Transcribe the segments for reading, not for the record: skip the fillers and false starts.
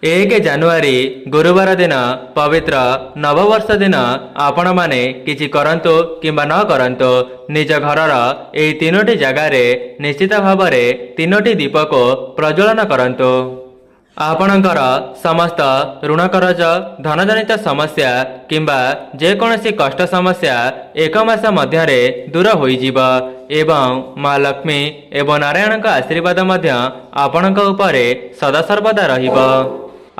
1 ଜାନୁଆରୀ गुरुवार दिन पवित्र नववर्ष दिन आपण माने किछि करंतु किंबा न करंतु निज घरर एही 3टी जगार निश्चित भाव में 3टी दीप को प्रज्वलन करंतु। आपणकर समस्त ऋण करज धनजनित समस्या किंबा जेकोसी कष्ट समस्या 1 मास मध्य दूर होइजिब एवं माँ लक्ष्मी एवं नारायण का आशीर्वाद मध्य आपणक उपरे सदासर्वदा रहिब।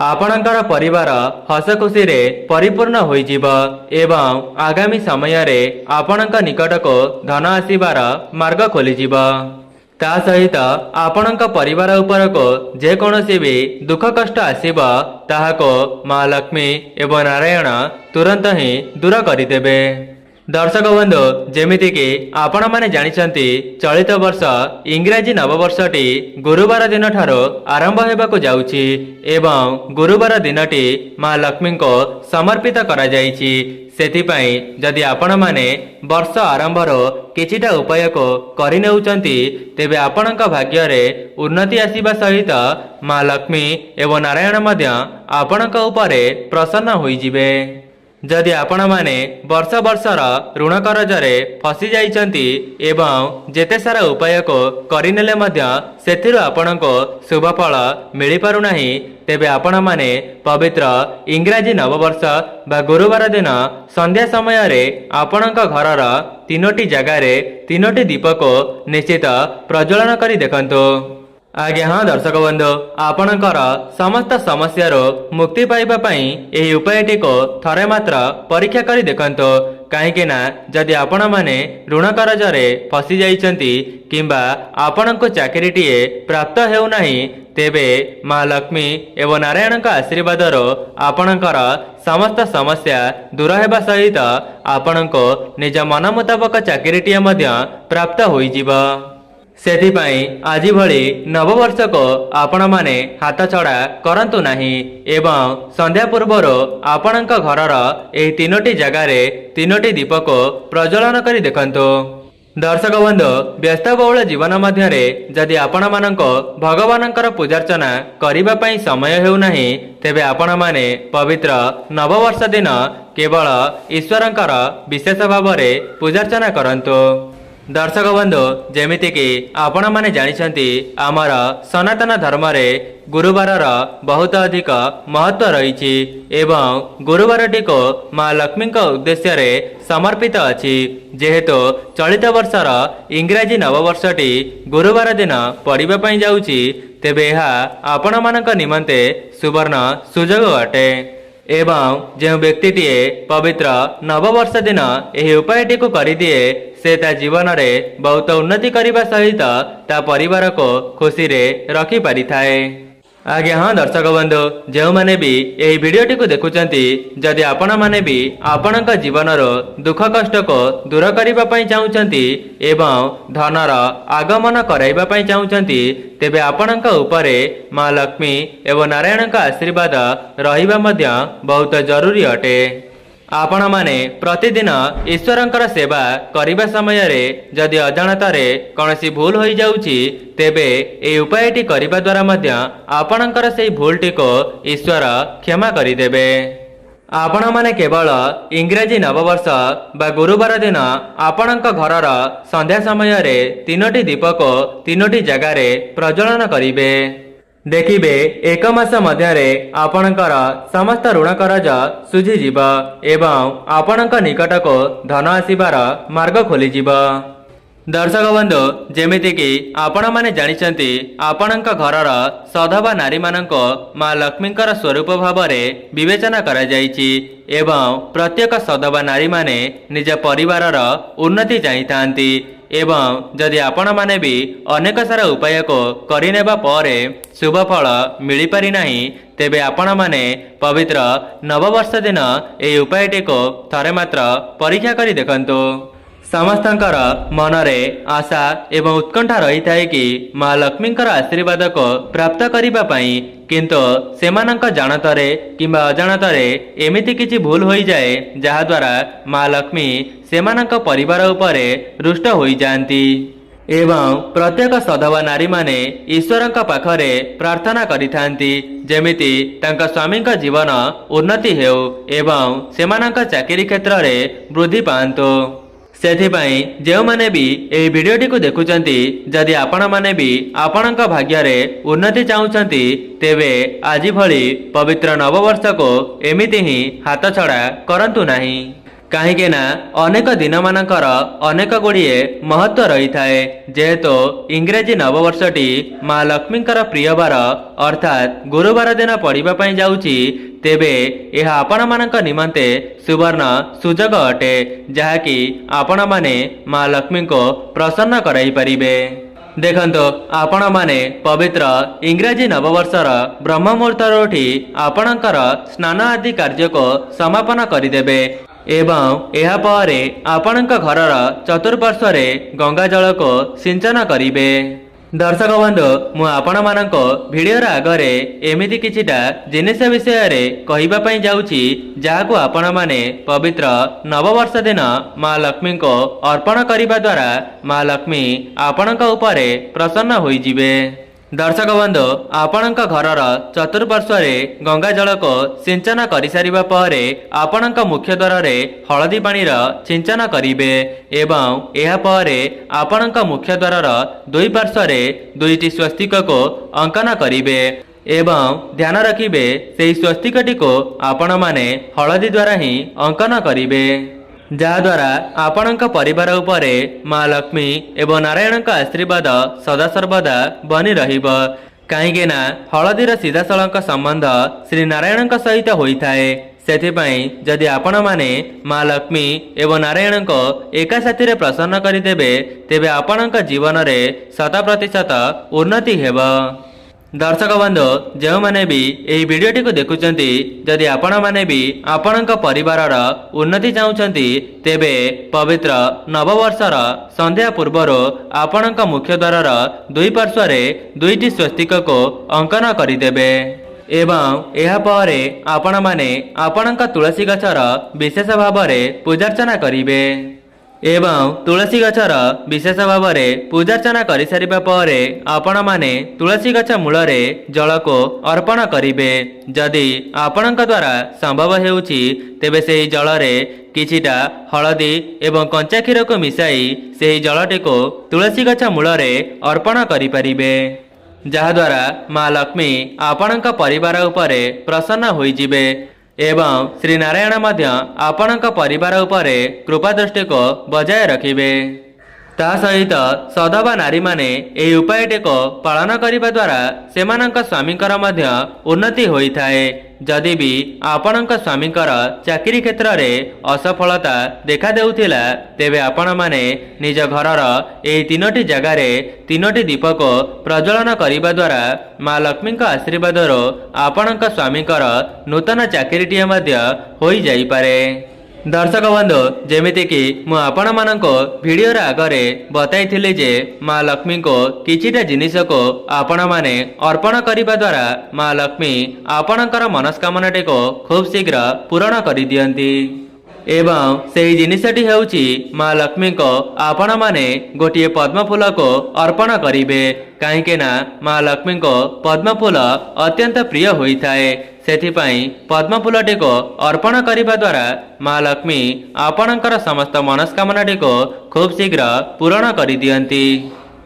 आपणकर परिवार हस खुशी रे परिपूर्ण होइजिब एवं आगामी समय रे आपणक निकट को धन आसीबार मार्ग खोलिजिब। ता सहित आपणक परिवार उपर को जेकोसी भी दुख कष्ट आसीब ताहाको माँ लक्ष्मी एवं नारायण तुरंत ही दूर करदेवे। दर्शक बंधु जेमिति कि आपण माने जानिछंती चलित वर्ष इंग्राजी नववर्षटी गुरुवार दिन ठारो आरंभ हेबाकु जाउछि एवं गुरुवार दिनटी माँ लक्ष्मी को समर्पित करा जाइछि। सेथिपाई जदि आपण माने वर्ष आरंभर किछिटा उपाय को करि नेउचंती तेबे आपणक भाग्य रे उन्नति आसीबा सहित माँ लक्ष्मी एवं नारायण मध्य आपणक उपरे प्रसन्न होइजिबे। जदि आपण माने वर्ष वर्षर ऋण करजरे फसी जाइछंती एवं जेते सारा उपाय को करिनेले मध्य सेथिरु आपणको शुभ फल मिली पारु नाही तेबे आपण माने पवित्र इंग्राजी नववर्ष बा गुरुवार दिन संध्या समय रे आपणक घरर 3टी जगार 3टी दीप को निश्चित प्रज्वलन करी देखंतु। आज्ञा हाँ दर्शक बंधु आपणकर समस्त समस्यार मुक्ति पाइबा पई एही उपायटी को थरे मात्र परीक्षा करी देखंतु। कहीं ना जदि आपण माने ऋण करजरे फसी जाइछंती किंबा आपणको चाकरीटीए प्राप्त हेउ नाही तेबे माँ लक्ष्मी एवं नारायण का आशीर्वादर आपणकर समस्त समस्या दूर हेबा सहित आपणको निज मन मुताबक चाकरीटीए मध्य प्राप्त होइजिब। सेथिपाई आज भली नववर्ष को आपण माने हाथ छड़ा करंतु नाही एवं संध्या पूर्वर आपणक घरर एही 3टी जगार 3टी दीप को प्रज्वलन करी देखंतु। दर्शक बंधु व्यस्तबहुल जीवन मध्य जदि आपण मानक भगवानकर पूजार्चना करिबा पई समय हेउ नाही तेबे आपण माने पवित्र नववर्ष दिन केवल ईश्वरंकर विशेष भाव में पूजार्चना करंतु। दर्शक बंधु जेमिति कि आपण माने जानिछंती आमर सनातन धर्म रे गुरुवारर बहुत अधिक महत्व रही एवं गुरुवारटी को माँ लक्ष्मी उद्देश्य रे समर्पित अछि। जेहेतु चलित वर्षर इंग्राजी नववर्षटी गुरुवार दिन पड़िबा पई जाउछि तेबे एहा आपण मानक निमंते सुवर्ण सुजोग अटे एवं जो व्यक्तिटीए पवित्र नववर्ष दिन एही उपायटी को करिदिए से ता जीवन रे बहुत उन्नति करने सहित ता परिवार को खुशी रे रखी पारि थाए। आज्ञा हाँ दर्शक बंधु जो मैंने भी यही वीडियोटी को देखुचंती जदि आपण माने भी आपणक जीवनर दुख कष्ट को दूर करबा पई चाहुचंती एवं धनर आगमन कराइबा पई चाहुचंती तेबे आपणक उपरे माँ लक्ष्मी एवं नारायण का आशीर्वाद रहिबा मध्य बहुत जरूरी अटे। आपण माने प्रतिदिन ईश्वरंकर सेवा करिबा समय रे जदि अजाणतारे कौनसी भूल होई जाउची तेबे ए उपायटी करिबा द्वारा मध्य आपणकर सेही भूलटी को ईश्वर क्षमा करिदेबे। आपण माने केवल इंग्राजी नववर्ष बा गुरुवार दिन आपणक घरर संध्या समय रे 3टी दीप को 3टी जगार प्रज्वलन करिबे। देखिबे 1 मास मध्य आपणकर समस्त ऋण करज सुझीजिब एवं आपणक निकट को धन आसीबार मार्ग खोलिजिब। दर्शक बंधु जेमिति कि आपण माने जानिछंती आपणक घरर सधवा नारी मानक माँ लक्ष्मीकर स्वरूप भाव में विवेचना करा जाइछि एवं प्रत्येक सधवा नारी माने निज परिवारर उन्नति चाहिथांती एवं जदि आपण माने भी अनेक सारा उपाय को करिनेबा परे शुभ फल मिली पारि नाही तेबे आपण माने पवित्र नववर्ष दिन एही उपायटी को थरे मात्र परीक्षा करी देखंतु। समस्तंकर मनरे आशा एवं उत्कंठा रही थाए कि माँ लक्ष्मींकर आशीर्वाद को प्राप्त करिबा पई किंतु सेमानंक जानतरे किंबा अजाणतरे एमिति किछि भूल होई जाए जहा द्वारा माँ लक्ष्मी सेमानंक परिवार उपरे रुष्ट होई जांती। एवं प्रत्येक सधवा नारी माने ईश्वरंक पाखरे प्रार्थना करिथांती जेमिति तांका स्वामींक जीवन उन्नति हेउ एवं सेमानंक चाकरी क्षेत्र रे वृद्धि पांतो। सेथिपाई जो माने भी एही वीडियोटी को देखुचंती जदि आपण माने भी आपणक भाग्य रे उन्नति चाहुचंती तेबे आजि भली पवित्र नववर्ष को एमिति ही हाथ छड़ा करंतु नाही। कहीं ना अनेक दिन मानकर अनेक गुड़िए महत्व रही थाए जेहेतु इंग्रेजी नववर्षटी माँ लक्ष्मींकर प्रियवार अर्थात गुरुवार दिन पड़िबा पई जाउची तेबे यह आपण मानक निमंते सुवर्ण सुजोग अटे जहाँकि आपण माने माँ लक्ष्मी को प्रसन्न कराई परिबे। देखंतो आपण माने पवित्र इंग्राजी नववर्षर ब्रह्म मुहूर्तर उठी आपणकर स्नान आदि कार्य को समापन करिदेबे एवं यह परे आपणक घरर चतुर्पार्श्वरे गंगा जल को सिंचन करिबे। दर्शक बंधु मु आपण मानक भिडियोर आगरे एमिति किछिटा जिनिस विषय रे कहिबा पई जाउची जाहाकु आपण माने पवित्र नववर्ष दिन माँ लक्ष्मी को अर्पण करिबा द्वारा माँ लक्ष्मी आपणक उपरे प्रसन्न होई जिवे। दर्शक बंधु आपणक घरर चतुर्पार्श्वरे गंगा जल को सिंचन करि सारिबा परे आपणक मुख्य द्वार रे हळदी पानीर सिंचन करिबे एवं एहा परे आपणक मुख्य द्वारर दुई पार्श्वरे दुईटी स्वस्तिक को अंकन करिबे एवं ध्यान रखिबे सेही स्वस्तिकटी को आपण माने हळदी द्वारा ही अंकन करिबे जहाद्वारा आपणक परिवार उपरे माँ लक्ष्मी एवं नारायणक आशीर्वाद सदासर्वदा बनी रहिब। कहीं ना हळदीर सीधासळख संबंध श्री नारायणक सहित होइथाए सेथिपाई जदि आपण माने माँ लक्ष्मी एवं नारायण को एका साथी रे प्रसन्न करिदेबे तेबे आपणक जीवन रे 100% उन्नति हेब। दर्शक बंधु जो माने भी यही वीडियोटी को देखुचंती जदि आपण माने भी आपणक परिवारर उन्नति चाहुचंती तेबे पवित्र नववर्षर संध्या पूर्वरो आपणक मुख्य द्वारर दुई पार्श्वरे दुईटी स्वस्तिक को अंकन करिदेबे एवं यह परे आपण माने आपणक तुलसी गछर विशेष भावरे पूजार्चना करिबे एवं तुलसी गछर विशेष भाव में पूजार्चना कर सारिबा परे आपण माने तुलसी गछ मूलरे जल को अर्पण करिबे। जदि आपणक द्वारा संभव हेउची तेबे सेही जलरे किछिटा हळदी एवं कंचा क्षीर को मिसाई सेही जलटी को तुलसी गछ मूलरे अर्पण करि परिबे जहाद्वारा माँ लक्ष्मी आपणक परिवार उपरे प्रसन्न होई जिबे एवं श्री नारायण मध्य आपणक परिवार उपरे कृपा दृष्टि को बजाय रखिबे। ता सहित सधवा नारी माने एही उपायटी को पालन करिबा द्वारा सेमानक स्वामींकर मध्य उन्नति होइथाए। जदि भी आपणक स्वामींकर चाकरी क्षेत्र रे असफलता देखा देउथिला तेबे आपण माने निज घरर एही तीनोटी जगार तीनोटी दीप को प्रज्वलन करिबा द्वारा माँ लक्ष्मींक आशीर्वादरो आपणक स्वामींकर नूतन चाकरीटीए मध्य होई जाई पारे। दर्शक बंधु जेमिति कि मु आपण मानक भिडियोर आगरे बताइथिले जे माँ लक्ष्मी को किछिटा जिनिस को आपण माने अर्पण करिबा द्वारा माँ लक्ष्मी आपणकर मनस्कामनाटी को खूब शीघ्र पूरण करि दियंती एवं सेही जिनिसटी हेउची माँ लक्ष्मी को आपण माने गोटिए पद्म फूल को अर्पण करिबे काहेकि ना माँ लक्ष्मी को पद्म फूल अत्यंत प्रिय होइथाए सेथिपाई पद्म फूलटी को अर्पण करिबा द्वारा माँ लक्ष्मी आपणकर समस्त मनस्कामनाटी को खूब शीघ्र पूरण करि दियंती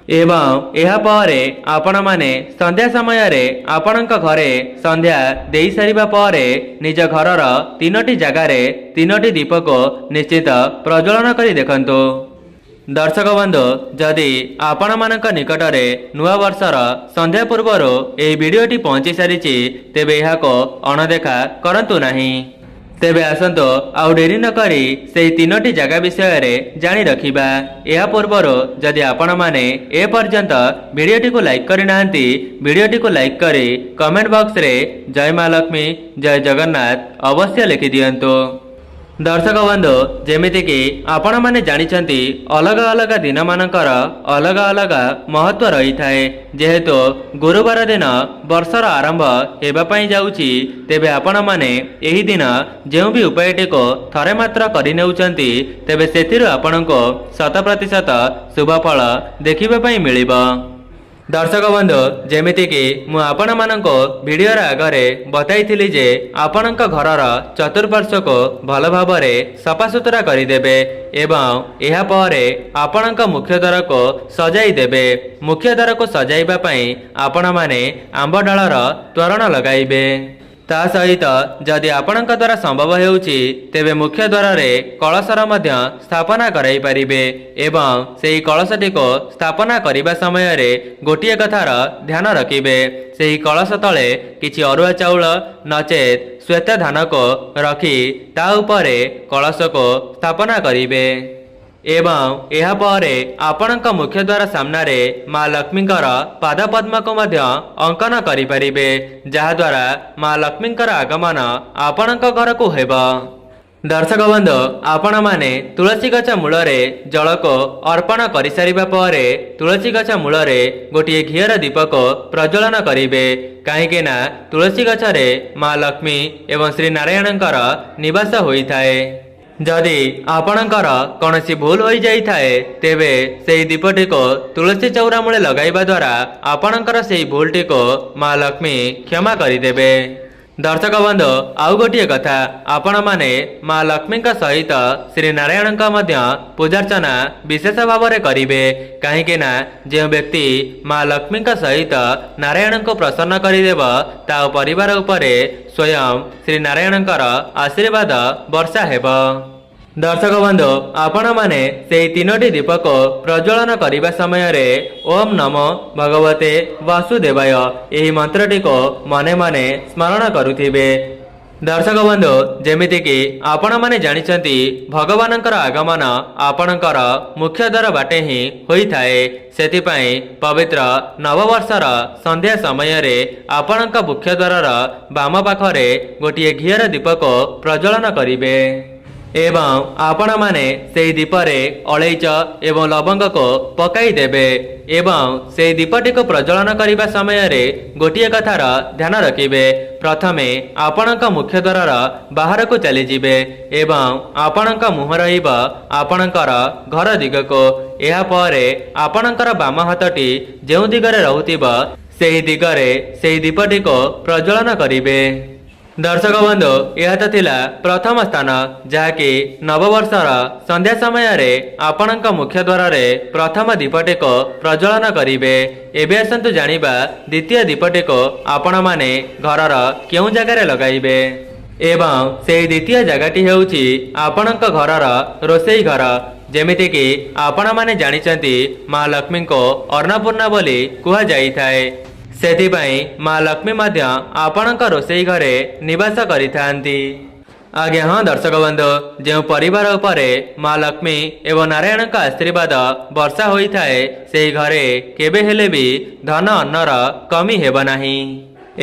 एवं यह परे आपण माने संध्या समय रे आपणक घरे संध्या देई सारिबा परे निज घरर तीनोटी जगारे तीनोटी दीप को निश्चित प्रज्वलन करी देखंतु। दर्शक बंधु जदि आपण मानक निकटरे नुआ वर्षर संध्या पूर्वरो एही वीडियोटी पहुंची सारिछि तेबे एहाको अणदेखा करंतु नाही। तेबे आसंतो आउ डेरी न करी सेही तीनोटी जगह विषय रे जानी रखिबा। एहा पूर्वरो जदि आपण माने ए पर्यंत वीडियोटी को लाइक करि नाहंती वीडियोटी को लाइक करी कमेंट बॉक्स रे जय माँ लक्ष्मी जय जगन्नाथ अवश्य लिखि दियंतु। दर्शक बंधु जेमितिकि आपण माने जानिछंती अलग अलग दिन मानकर अलग अलग महत्व रही थाए। जेहेतु गुरुवार दिन वर्षर आरंभ हेबा पई जाउची तेबे आपण माने एही दिन जेउ भी उपायटी को थरे मात्र करि नेउचंती तेबे सेथिरु आपणको 100% शुभ फल देखिबा पई मिलिबो। दर्शक बंधु जेमितिकि मु आपण मानको वीडियोर आगरे बताइथिली जे आपणक घरर चतुर्पार्श्व को भल भाबरे सफासुतरा करिदेबे एवं एहा परे आपणक मुख्य द्वार को सजाई देबे। मुख्य द्वार को सजाइबा पई आपण माने आंब डालर तोरण लगाइबे। ता सहित जदि आपणक द्वारा संभव हेउची तेबे मुख्य द्वार रे कलशर मध्य स्थापना कराई पारिबे एवं सेही कलशटी को स्थापना करिबा समय रे गोटिए कथार ध्यान रखिबे। सेही कलश तले किछि अरुआ चाउल नचेत श्वेत धान को रखी ता उपरे कलश को स्थापना करिबे एवं एहा परे आपणक मुख्य द्वार सामने माँ लक्ष्मीकर पाद पद्म को मध्य अंकन करि परिबे जहा द्वारा माँ लक्ष्मीकर आगमन आपणक घर को हेबो। दर्शक बंधु आपण माने तुलसी गछ मूलरे जल को अर्पण करि सारिबा परे तुलसी गछ मूलरे गोटिए घियर दीप को प्रज्वलन करिबे काहेकि ना तुलसी गछरे माँ लक्ष्मी एवं श्री नारायणकर निवास होइथाए। जदि आपणकर कौनसी भूल हो जाए तेबे सेही दीपटी को तुलसी चौरा मूले लगाइबा द्वारा आपणकर सेही भूलटी को माँ लक्ष्मी क्षमा करिदेबे। दर्शक बंधु आउ गोटिए कथा आपण माने माँ लक्ष्मी सहित श्री नारायण मध्य पूजार्चना विशेष भाव में करिवे काहेकि ना जो व्यक्ति माँ लक्ष्मी सहित नारायण को प्रसन्न करिदेव ता परिवार उपरे स्वयं श्री नारायणकर आशीर्वाद वर्षा हेबो। दर्शक बंधु आपण माने सेही तीनोटी दीप को प्रज्वलन करिबा समय रे ओम नमो भगवते वासुदेवाय एही मंत्रटी को मने मने स्मरण करुथिबे। दर्शक बंधु जेमितिकि आपण माने जानिचंती भगवानंकर आगमन आपणकर मुख्य द्वार बाटे ही होई थाए। सेथिपाई पवित्र नववर्षर संध्या समय रे आपणक मुख्य द्वारर बाम पाखरे गोटिए घियर दीप को प्रज्वलन करिवे एवं आपण माने सेही दीपरे अलैच एवं लवंग को पकाई देबे एवं सेही दीपटी को प्रज्वलन करिबा समय रे गोटिए कथार ध्यान रखिबे। प्रथमे आपणक मुख्य द्वारर बाहर को चली जिबे एवं आपणक मुह रहिब आपणकर घर दिगको एहा परे आपणकर बाम हाथटी जेउ दिगरे रहुतिबा सेही दिगरे सेही दीपटी को प्रज्वलन करिबे। दर्शक बंधु यह तो थिला प्रथम स्थान जहाँकि नववर्षर संध्या समय रे आपणक मुख्य द्वार रे प्रथम दीपटी को प्रज्वलन करिवे। एबे आसंतु जानिबा द्वितीय दीपटी को आपण माने घरर केउ जगार लगाइबे एवं से द्वितीय जगहटी हेउची आपणक घरर रोषेई घर। जेमितिकि आपण माने जानिचंती माँ लक्ष्मी को अन्नपूर्णा बोली कुहा जाई थाए सेथिपाई माँ लक्ष्मी मध्य आपणक रोषेई घरे निवास करिथांती। आज्ञा हाँ दर्शक बंधु जो परिवार उपरे माँ लक्ष्मी एवं नारायण का आशीर्वाद वर्षा होई थाए से घरे केबे हेले भी धन अन्नर कमी हेब नाही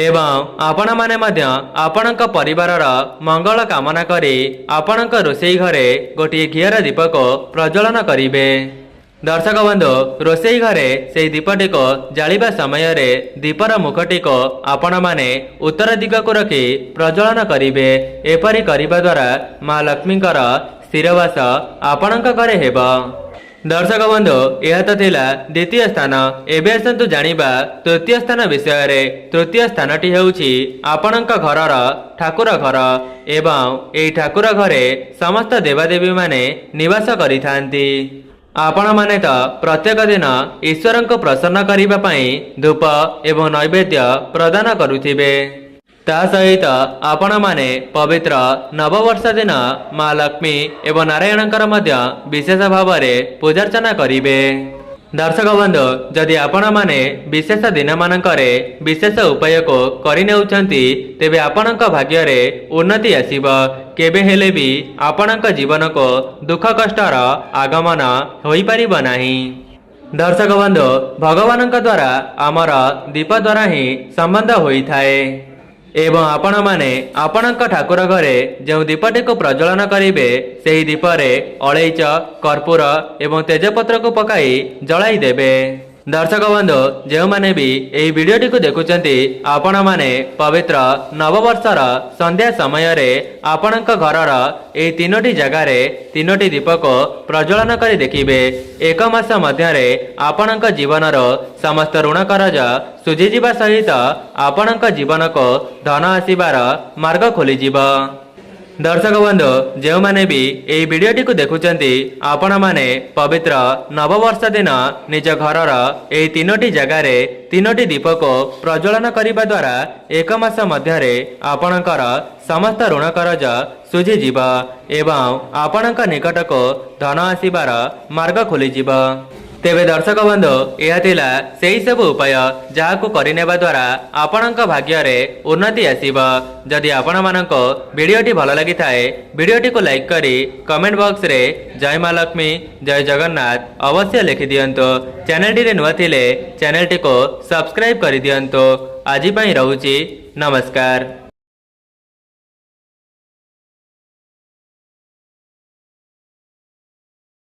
एवं आपण माने मध्य आपणक परिवारर मंगल कामना करी आपणक रोषेई घरे गोटिए घियर दीप को प्रज्वलन करिवे। दर्शक बंधु रोषेई घरे से दीपटी को जालिबा समय रे दीपर मुखटी को आपण माने उत्तर दिग को रखी प्रज्वलन करिवे। एपरि करिबा द्वारा माँ लक्ष्मीकर स्थिरवास आपणक घरे हेब। दर्शक बंधु यह तो थिला द्वितीय स्थान। एबे आसंतु जानिबा तृतीय स्थान विषय रे। तृतीय स्थानटी हेउची आपणक घरर ठाकुर घर एवं एई ठाकुर घरे समस्त देवादेवी माने निवास करिथांती। आपण माने तो प्रत्येक दिन ईश्वर को प्रसन्न करने पाई धूप एवं नैवेद्य प्रदान करुथिबे। ता सहित आपण माने पवित्र नववर्ष दिन माँ लक्ष्मी एवं नारायणकर मध्य विशेष भाव में पूजार्चना करिवे। दर्शक बंधु जदि आपण माने विशेष दिन मानकरे विशेष उपाय को करि नेउछंती तेबे आपणक भाग्य रे उन्नति आसीब। केबे हेले भी आपणक जीवन को दुख कष्टर आगमन होई परिब नाही। दर्शक बंधु भगवानक द्वारा आमर दीप द्वारा ही संबंध होई थाए। एवं आपण माने आपणक ठाकुर घरे जो दीपटी को प्रज्वलन करेंगे से दीपर अलैच कर्पूर एवं तेजपत्र को पकाई जलाई देबे। दर्शक बंधु जो मैंने भी यही वीडियोटी को देखुंटे आपण माने पवित्र नववर्षर संध्या समय रे आपणक घरर यही तीनोटी जगार तीनोटी दीप को प्रज्वलन कर देखिबे। एक मास मध्य आपणक जीवनर समस्त ऋण करज सुझीजा सहित आपणक जीवन को धन आसबार मार्ग खोलीजिब। दर्शक बंधु जो मैंने भी यही वीडियोटी को देखुंटे आपण माने पवित्र नववर्ष दिन निज घरर यही तीनोटी जगार तीनोटी दीप को प्रज्वलन करने द्वारा एक मास मध्य आपणकर समस्त ऋण करज सुझीजिब एवं आपणक निकट को धन आसबार मार्ग खोलीजिब। तेबे दर्शक बंधु यह थिला सेही सब उपाय जहाको करिनेबा द्वारा आपणक भाग्य रे उन्नति आसीब। जदि आपण मानको वीडियोटी भल लगी थाए वीडियोटी को लाइक करी कमेंट बॉक्स रे जय मां लक्ष्मी जय जगन्नाथ अवश्य लिखि दियंतो। चैनल टी रे नुआ थिले चैनल टी को सब्सक्राइब करि दियंतो। आज पई रहूची नमस्कार।